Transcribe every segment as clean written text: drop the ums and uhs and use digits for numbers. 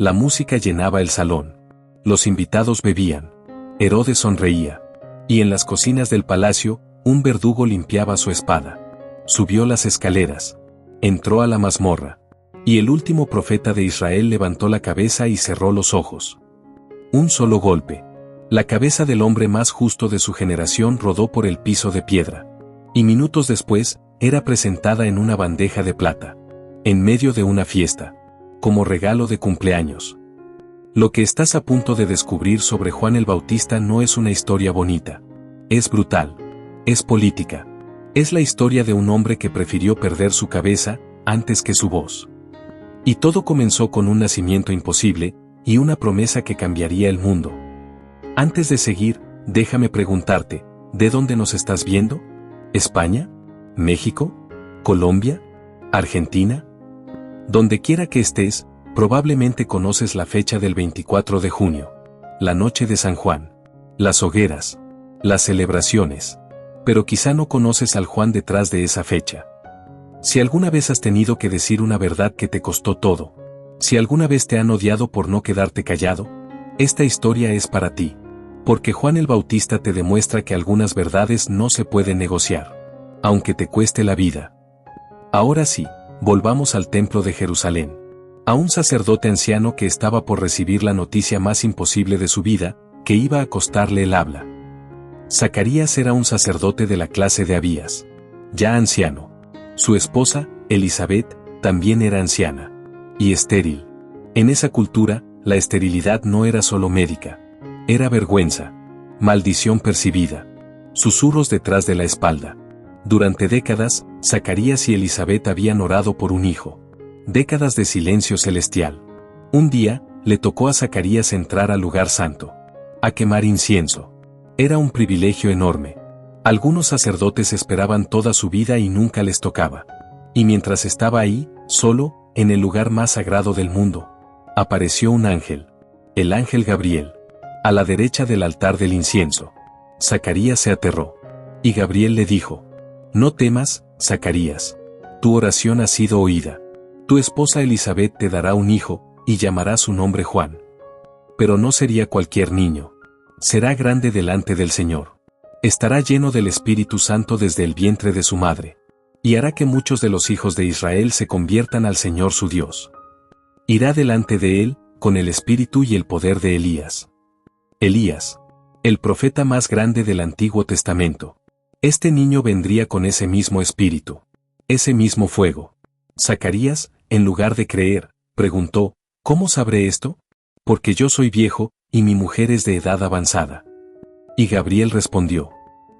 La música llenaba el salón. Los invitados bebían. Herodes sonreía. Y en las cocinas del palacio, un verdugo limpiaba su espada. Subió las escaleras. Entró a la mazmorra. Y el último profeta de Israel levantó la cabeza y cerró los ojos. Un solo golpe. La cabeza del hombre más justo de su generación rodó por el piso de piedra. Y minutos después, era presentada en una bandeja de plata. En medio de una fiesta. Como regalo de cumpleaños. Lo que estás a punto de descubrir sobre Juan el Bautista no es una historia bonita. Es brutal. Es política. Es la historia de un hombre que prefirió perder su cabeza antes que su voz. Y todo comenzó con un nacimiento imposible y una promesa que cambiaría el mundo. Antes de seguir, déjame preguntarte, ¿de dónde nos estás viendo? ¿España? ¿México? ¿Colombia? ¿Argentina? Donde quiera que estés, probablemente conoces la fecha del 24 de junio, la noche de San Juan, las hogueras, las celebraciones, pero quizá no conoces al Juan detrás de esa fecha. Si alguna vez has tenido que decir una verdad que te costó todo, si alguna vez te han odiado por no quedarte callado, esta historia es para ti, porque Juan el Bautista te demuestra que algunas verdades no se pueden negociar, aunque te cueste la vida. Ahora sí, volvamos al templo de Jerusalén. A un sacerdote anciano que estaba por recibir la noticia más imposible de su vida, que iba a costarle el habla. Zacarías era un sacerdote de la clase de Abías, ya anciano. Su esposa, Elizabeth, también era anciana. Y estéril. En esa cultura, la esterilidad no era solo médica. Era vergüenza. Maldición percibida. Susurros detrás de la espalda. Durante décadas, Zacarías y Elizabeth habían orado por un hijo. Décadas de silencio celestial. Un día, le tocó a Zacarías entrar al lugar santo. A quemar incienso. Era un privilegio enorme. Algunos sacerdotes esperaban toda su vida y nunca les tocaba. Y mientras estaba ahí, solo, en el lugar más sagrado del mundo, apareció un ángel. El ángel Gabriel. A la derecha del altar del incienso. Zacarías se aterró. Y Gabriel le dijo: no temas, Zacarías. Tu oración ha sido oída. Tu esposa Elizabeth te dará un hijo, y llamará su nombre Juan. Pero no sería cualquier niño. Será grande delante del Señor. Estará lleno del Espíritu Santo desde el vientre de su madre. Y hará que muchos de los hijos de Israel se conviertan al Señor su Dios. Irá delante de él, con el espíritu y el poder de Elías. Elías, el profeta más grande del Antiguo Testamento. Este niño vendría con ese mismo espíritu. Ese mismo fuego. Zacarías, en lugar de creer, preguntó: ¿cómo sabré esto? Porque yo soy viejo, y mi mujer es de edad avanzada. Y Gabriel respondió: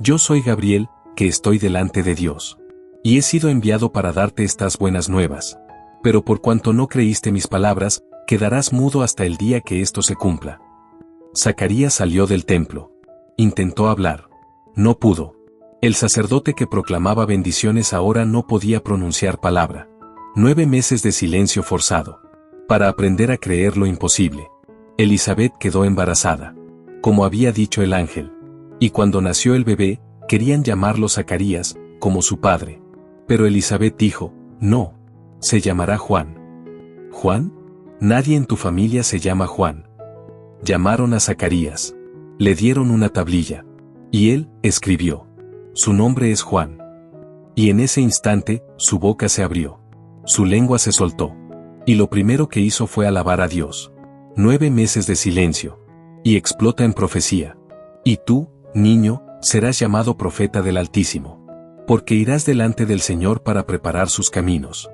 yo soy Gabriel, que estoy delante de Dios. Y he sido enviado para darte estas buenas nuevas. Pero por cuanto no creíste mis palabras, quedarás mudo hasta el día que esto se cumpla. Zacarías salió del templo. Intentó hablar. No pudo. El sacerdote que proclamaba bendiciones ahora no podía pronunciar palabra. 9 meses de silencio forzado. Para aprender a creer lo imposible. Elizabeth quedó embarazada. Como había dicho el ángel. Y cuando nació el bebé, querían llamarlo Zacarías, como su padre. Pero Elizabeth dijo: no, se llamará Juan. ¿Juan? Nadie en tu familia se llama Juan. Llamaron a Zacarías. Le dieron una tablilla. Y él escribió: su nombre es Juan. Y en ese instante, su boca se abrió. Su lengua se soltó. Y lo primero que hizo fue alabar a Dios. 9 meses de silencio. Y explota en profecía. Y tú, niño, serás llamado profeta del Altísimo. Porque irás delante del Señor para preparar sus caminos.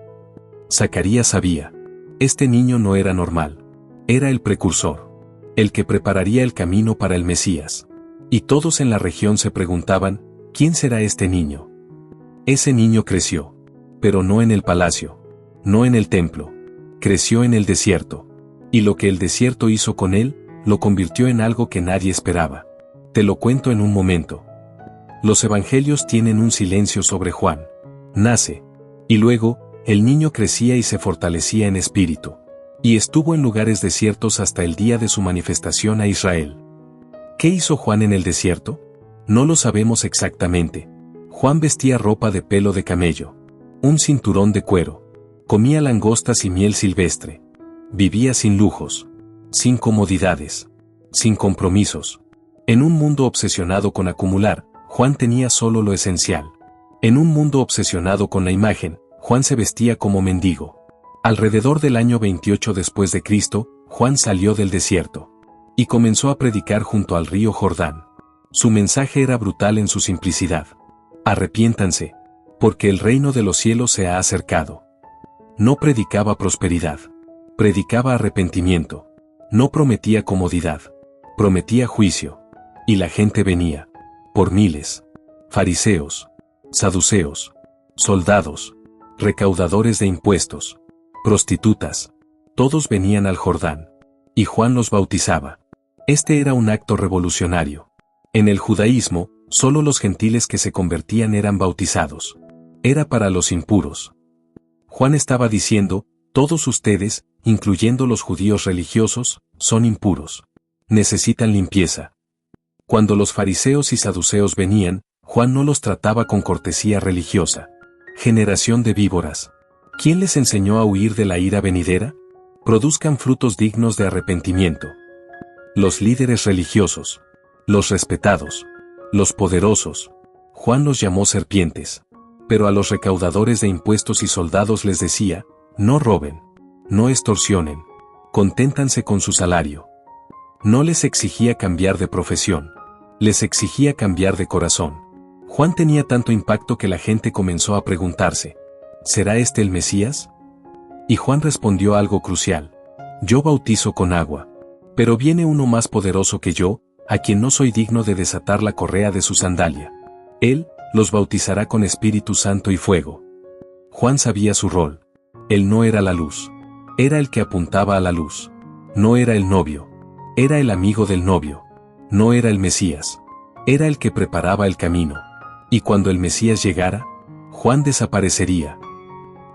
Zacarías sabía. Este niño no era normal. Era el precursor. El que prepararía el camino para el Mesías. Y todos en la región se preguntaban: ¿quién será este niño? Ese niño creció. Pero no en el palacio. No en el templo. Creció en el desierto. Y lo que el desierto hizo con él, lo convirtió en algo que nadie esperaba. Te lo cuento en un momento. Los evangelios tienen un silencio sobre Juan. Nace. Y luego, el niño crecía y se fortalecía en espíritu. Y estuvo en lugares desiertos hasta el día de su manifestación a Israel. ¿Qué hizo Juan en el desierto? No lo sabemos exactamente. Juan vestía ropa de pelo de camello. Un cinturón de cuero. Comía langostas y miel silvestre. Vivía sin lujos, sin comodidades, sin compromisos. En un mundo obsesionado con acumular, Juan tenía solo lo esencial. En un mundo obsesionado con la imagen, Juan se vestía como mendigo. Alrededor del año 28 después de Cristo, Juan salió del desierto y comenzó a predicar junto al río Jordán. Su mensaje era brutal en su simplicidad. Arrepiéntanse, porque el reino de los cielos se ha acercado. No predicaba prosperidad, predicaba arrepentimiento. No prometía comodidad, prometía juicio. Y la gente venía, por miles. Fariseos, saduceos, soldados, recaudadores de impuestos, prostitutas, todos venían al Jordán. Y Juan los bautizaba. Este era un acto revolucionario. En el judaísmo, solo los gentiles que se convertían eran bautizados. Era para los impuros. Juan estaba diciendo, todos ustedes, incluyendo los judíos religiosos, son impuros. Necesitan limpieza. Cuando los fariseos y saduceos venían, Juan no los trataba con cortesía religiosa. Generación de víboras. ¿Quién les enseñó a huir de la ira venidera? Produzcan frutos dignos de arrepentimiento. Los líderes religiosos, los respetados, los poderosos, Juan los llamó serpientes. Pero a los recaudadores de impuestos y soldados les decía, no roben, no extorsionen, conténtanse con su salario. No les exigía cambiar de profesión, les exigía cambiar de corazón. Juan tenía tanto impacto que la gente comenzó a preguntarse, ¿será este el Mesías? Y Juan respondió algo crucial, yo bautizo con agua, pero viene uno más poderoso que yo, a quien no soy digno de desatar la correa de su sandalia. Él los bautizará con Espíritu Santo y fuego. Juan sabía su rol. Él no era la luz. Era el que apuntaba a la luz. No era el novio. Era el amigo del novio. No era el Mesías. Era el que preparaba el camino. Y cuando el Mesías llegara, Juan desaparecería.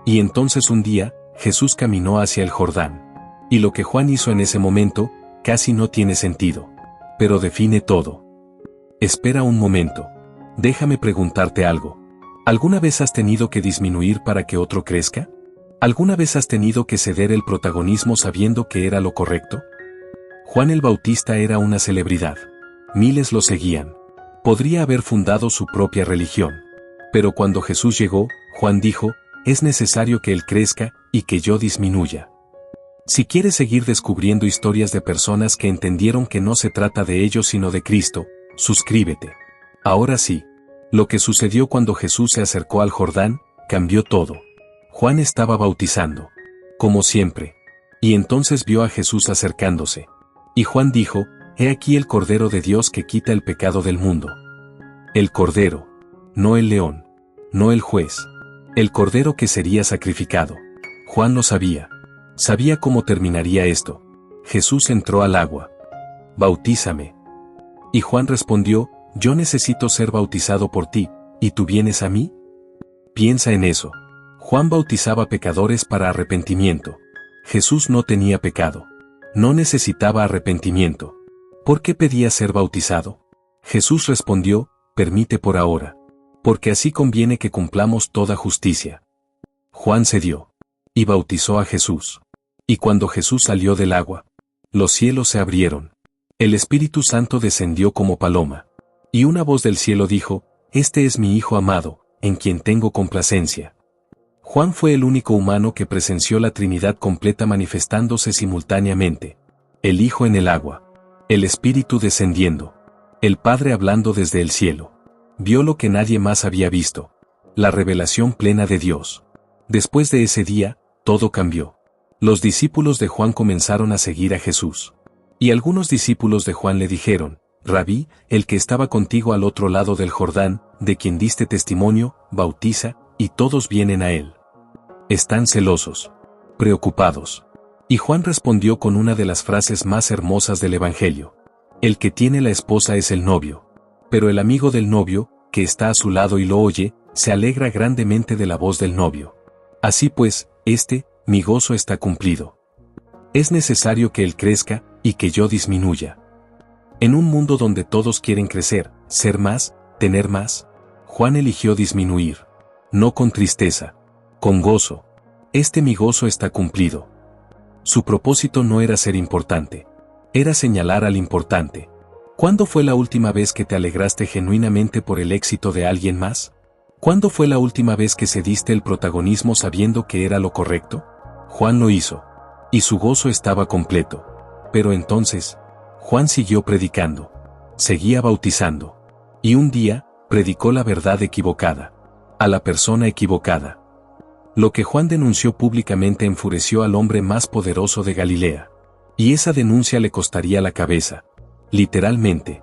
Y entonces un día, Jesús caminó hacia el Jordán. Y lo que Juan hizo en ese momento, casi no tiene sentido. Pero define todo. Espera un momento. Déjame preguntarte algo. ¿Alguna vez has tenido que disminuir para que otro crezca? ¿Alguna vez has tenido que ceder el protagonismo sabiendo que era lo correcto? Juan el Bautista era una celebridad. Miles lo seguían. Podría haber fundado su propia religión. Pero cuando Jesús llegó, Juan dijo, es necesario que Él crezca y que yo disminuya. Si quieres seguir descubriendo historias de personas que entendieron que no se trata de ellos sino de Cristo, suscríbete. Ahora sí, lo que sucedió cuando Jesús se acercó al Jordán, cambió todo. Juan estaba bautizando, como siempre, y entonces vio a Jesús acercándose. Y Juan dijo, he aquí el Cordero de Dios que quita el pecado del mundo. El Cordero, no el león, no el juez, el Cordero que sería sacrificado. Juan lo sabía. Sabía cómo terminaría esto. Jesús entró al agua. Bautízame. Y Juan respondió, yo necesito ser bautizado por ti, ¿y tú vienes a mí? Piensa en eso. Juan bautizaba pecadores para arrepentimiento. Jesús no tenía pecado. No necesitaba arrepentimiento. ¿Por qué pedía ser bautizado? Jesús respondió, permite por ahora. Porque así conviene que cumplamos toda justicia. Juan cedió. Y bautizó a Jesús. Y cuando Jesús salió del agua, los cielos se abrieron. El Espíritu Santo descendió como paloma. Y una voz del cielo dijo, este es mi Hijo amado, en quien tengo complacencia. Juan fue el único humano que presenció la Trinidad completa manifestándose simultáneamente. El Hijo en el agua. El Espíritu descendiendo. El Padre hablando desde el cielo. Vio lo que nadie más había visto. La revelación plena de Dios. Después de ese día, todo cambió. Los discípulos de Juan comenzaron a seguir a Jesús. Y algunos discípulos de Juan le dijeron, Rabí, el que estaba contigo al otro lado del Jordán, de quien diste testimonio, bautiza, y todos vienen a él. Están celosos, preocupados. Y Juan respondió con una de las frases más hermosas del Evangelio. El que tiene la esposa es el novio. Pero el amigo del novio, que está a su lado y lo oye, se alegra grandemente de la voz del novio. Así pues, mi gozo está cumplido. Es necesario que él crezca, y que yo disminuya. En un mundo donde todos quieren crecer, ser más, tener más, Juan eligió disminuir. No con tristeza, con gozo. Mi gozo está cumplido. Su propósito no era ser importante. Era señalar al importante. ¿Cuándo fue la última vez que te alegraste genuinamente por el éxito de alguien más? ¿Cuándo fue la última vez que cediste el protagonismo sabiendo que era lo correcto? Juan lo hizo. Y su gozo estaba completo. Pero entonces, Juan siguió predicando. Seguía bautizando. Y un día, predicó la verdad equivocada. A la persona equivocada. Lo que Juan denunció públicamente enfureció al hombre más poderoso de Galilea. Y esa denuncia le costaría la cabeza. Literalmente.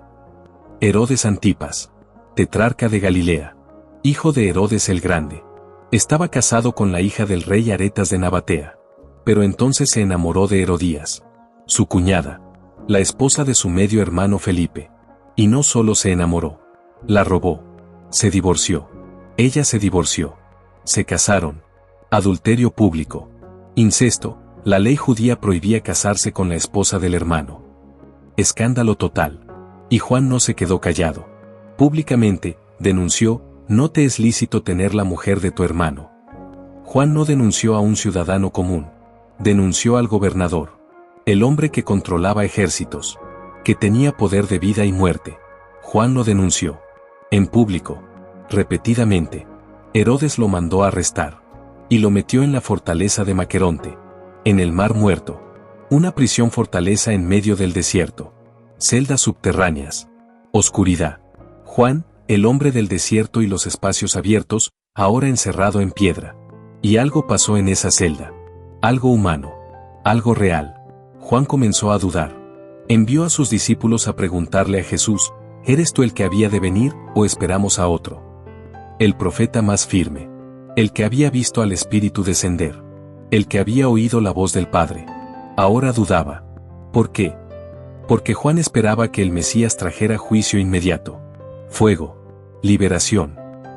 Herodes Antipas. Tetrarca de Galilea. Hijo de Herodes el Grande. Estaba casado con la hija del rey Aretas de Nabatea. Pero entonces se enamoró de Herodías. Su cuñada. La esposa de su medio hermano Felipe. Y no solo se enamoró. La robó. Se divorció. Ella se divorció. Se casaron. Adulterio público. Incesto. La ley judía prohibía casarse con la esposa del hermano. Escándalo total. Y Juan no se quedó callado. Públicamente, denunció, no te es lícito tener la mujer de tu hermano. Juan no denunció a un ciudadano común. Denunció al gobernador. El hombre que controlaba ejércitos. Que tenía poder de vida y muerte. Juan lo denunció. En público. Repetidamente. Herodes lo mandó a arrestar. Y lo metió en la fortaleza de Maqueronte. En el Mar Muerto. Una prisión fortaleza en medio del desierto. Celdas subterráneas. Oscuridad. Juan, el hombre del desierto y los espacios abiertos, ahora encerrado en piedra. Y algo pasó en esa celda. Algo humano. Algo real. Juan comenzó a dudar. Envió a sus discípulos a preguntarle a Jesús, ¿eres tú el que había de venir o esperamos a otro? El profeta más firme. El que había visto al Espíritu descender. El que había oído la voz del Padre. Ahora dudaba. ¿Por qué? Porque Juan esperaba que el Mesías trajera juicio inmediato. Fuego. Liberación.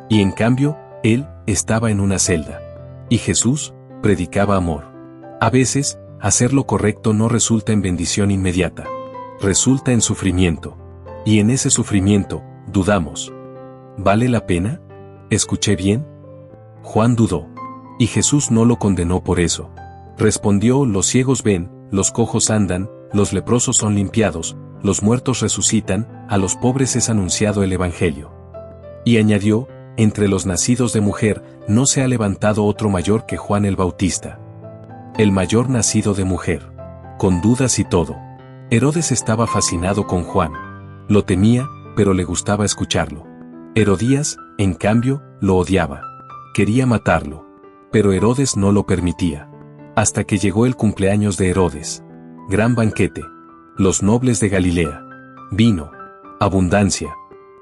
Y en cambio, él estaba en una celda. Y Jesús predicaba amor. A veces, hacer lo correcto no resulta en bendición inmediata. Resulta en sufrimiento. Y en ese sufrimiento, dudamos. ¿Vale la pena? ¿Escuché bien? Juan dudó. Y Jesús no lo condenó por eso. Respondió, los ciegos ven, los cojos andan, los leprosos son limpiados, los muertos resucitan, a los pobres es anunciado el Evangelio. Y añadió, entre los nacidos de mujer, no se ha levantado otro mayor que Juan el Bautista. El mayor nacido de mujer. Con dudas y todo. Herodes estaba fascinado con Juan. Lo temía, pero le gustaba escucharlo. Herodías, en cambio, lo odiaba. Quería matarlo. Pero Herodes no lo permitía. Hasta que llegó el cumpleaños de Herodes. Gran banquete. Los nobles de Galilea. Vino. Abundancia.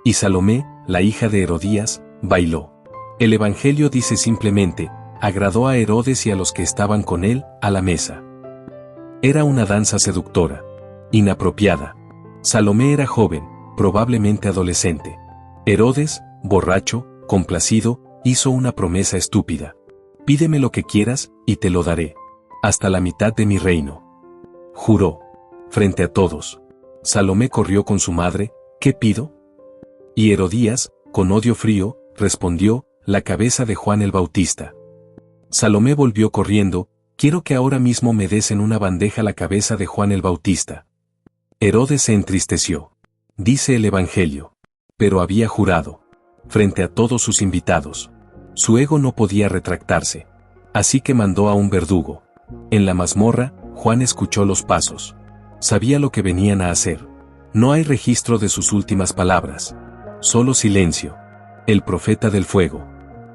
Y Salomé, la hija de Herodías, bailó. El Evangelio dice simplemente, agradó a Herodes y a los que estaban con él, a la mesa. Era una danza seductora. Inapropiada. Salomé era joven, probablemente adolescente. Herodes, borracho, complacido, hizo una promesa estúpida. Pídeme lo que quieras, y te lo daré. Hasta la mitad de mi reino. Juró. Frente a todos. Salomé corrió con su madre, ¿qué pido? Y Herodías, con odio frío, respondió, la cabeza de Juan el Bautista. Salomé volvió corriendo, quiero que ahora mismo me des en una bandeja la cabeza de Juan el Bautista. Herodes se entristeció. Dice el Evangelio. Pero había jurado. Frente a todos sus invitados. Su ego no podía retractarse. Así que mandó a un verdugo. En la mazmorra, Juan escuchó los pasos. Sabía lo que venían a hacer. No hay registro de sus últimas palabras. Solo silencio. El profeta del fuego.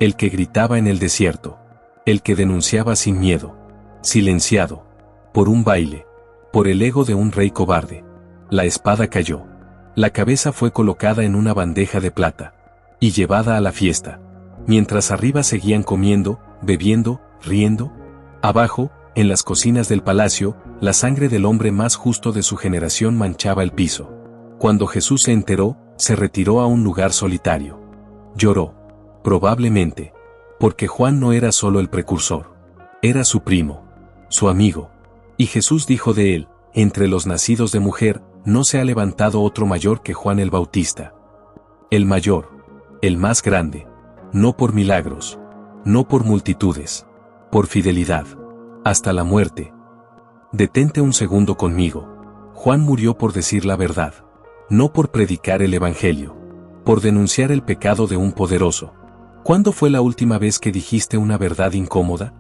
El que gritaba en el desierto. El que denunciaba sin miedo. Silenciado. Por un baile. Por el ego de un rey cobarde. La espada cayó. La cabeza fue colocada en una bandeja de plata. Y llevada a la fiesta. Mientras arriba seguían comiendo, bebiendo, riendo. Abajo, en las cocinas del palacio, la sangre del hombre más justo de su generación manchaba el piso. Cuando Jesús se enteró, se retiró a un lugar solitario. Lloró. Probablemente. Porque Juan no era solo el precursor. Era su primo. Su amigo. Y Jesús dijo de él, entre los nacidos de mujer, no se ha levantado otro mayor que Juan el Bautista. El mayor. El más grande. No por milagros. No por multitudes. Por fidelidad. Hasta la muerte. Detente un segundo conmigo. Juan murió por decir la verdad. No por predicar el Evangelio. Por denunciar el pecado de un poderoso. ¿Cuándo fue la última vez que dijiste una verdad incómoda?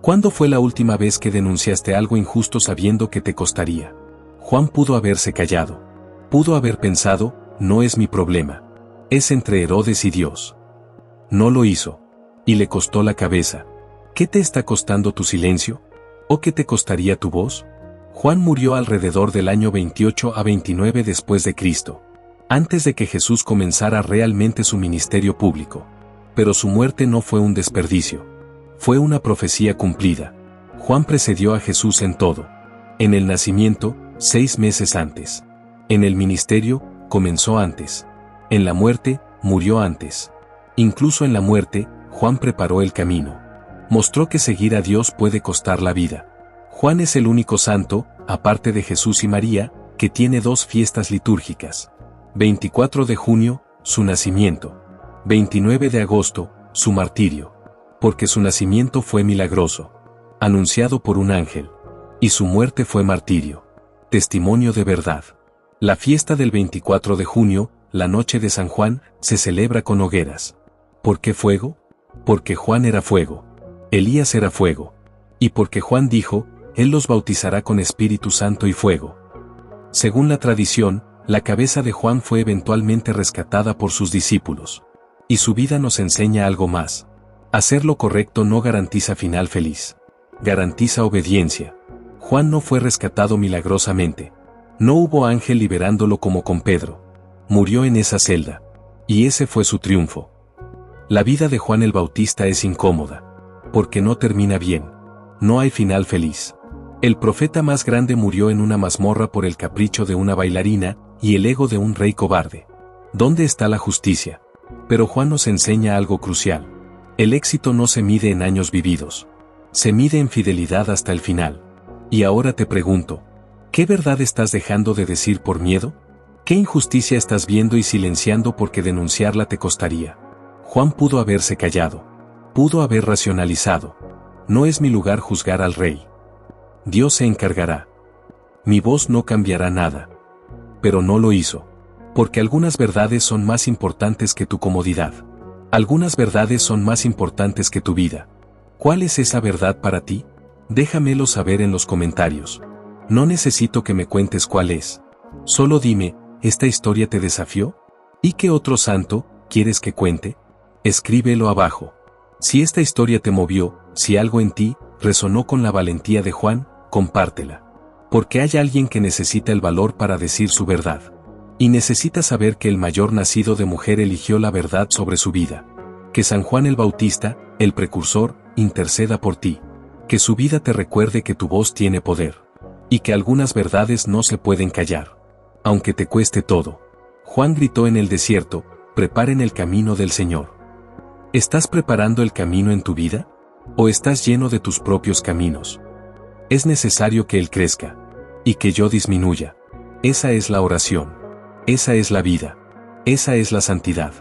¿Cuándo fue la última vez que denunciaste algo injusto sabiendo que te costaría? Juan pudo haberse callado. Pudo haber pensado, no es mi problema. Es entre Herodes y Dios. No lo hizo. Y le costó la cabeza. ¿Qué te está costando tu silencio? ¿O qué te costaría tu voz? Juan murió alrededor del año 28 a 29 después de Cristo, antes de que Jesús comenzara realmente su ministerio público. Pero su muerte no fue un desperdicio. Fue una profecía cumplida. Juan precedió a Jesús en todo. En el nacimiento, 6 meses antes. En el ministerio, comenzó antes. En la muerte, murió antes. Incluso en la muerte, Juan preparó el camino. Mostró que seguir a Dios puede costar la vida. Juan es el único santo, aparte de Jesús y María, que tiene 2 fiestas litúrgicas. 24 de junio, su nacimiento. 29 de agosto, su martirio. Porque su nacimiento fue milagroso, anunciado por un ángel. Y su muerte fue martirio. Testimonio de verdad. La fiesta del 24 de junio, la noche de San Juan, se celebra con hogueras. ¿Por qué fuego? Porque Juan era fuego. Elías era fuego. Y porque Juan dijo, Él los bautizará con Espíritu Santo y fuego. Según la tradición, la cabeza de Juan fue eventualmente rescatada por sus discípulos. Y su vida nos enseña algo más. Hacer lo correcto no garantiza final feliz. Garantiza obediencia. Juan no fue rescatado milagrosamente. No hubo ángel liberándolo como con Pedro. Murió en esa celda. Y ese fue su triunfo. La vida de Juan el Bautista es incómoda. Porque no termina bien. No hay final feliz. El profeta más grande murió en una mazmorra por el capricho de una bailarina y el ego de un rey cobarde. ¿Dónde está la justicia? Pero Juan nos enseña algo crucial. El éxito no se mide en años vividos. Se mide en fidelidad hasta el final. Y ahora te pregunto, ¿qué verdad estás dejando de decir por miedo? ¿Qué injusticia estás viendo y silenciando porque denunciarla te costaría? Juan pudo haberse callado. Pudo haber racionalizado. No es mi lugar juzgar al rey. Dios se encargará. Mi voz no cambiará nada. Pero no lo hizo. Porque algunas verdades son más importantes que tu comodidad. Algunas verdades son más importantes que tu vida. ¿Cuál es esa verdad para ti? Déjamelo saber en los comentarios. No necesito que me cuentes cuál es. Solo dime, ¿esta historia te desafió? ¿Y qué otro santo quieres que cuente? Escríbelo abajo. Si esta historia te movió, si algo en ti resonó con la valentía de Juan, compártela. Porque hay alguien que necesita el valor para decir su verdad. Y necesita saber que el mayor nacido de mujer eligió la verdad sobre su vida. Que San Juan el Bautista, el precursor, interceda por ti. Que su vida te recuerde que tu voz tiene poder. Y que algunas verdades no se pueden callar. Aunque te cueste todo. Juan gritó en el desierto, preparen el camino del Señor. ¿Estás preparando el camino en tu vida? ¿O estás lleno de tus propios caminos? Es necesario que Él crezca. Y que yo disminuya. Esa es la oración. Esa es la vida. Esa es la santidad.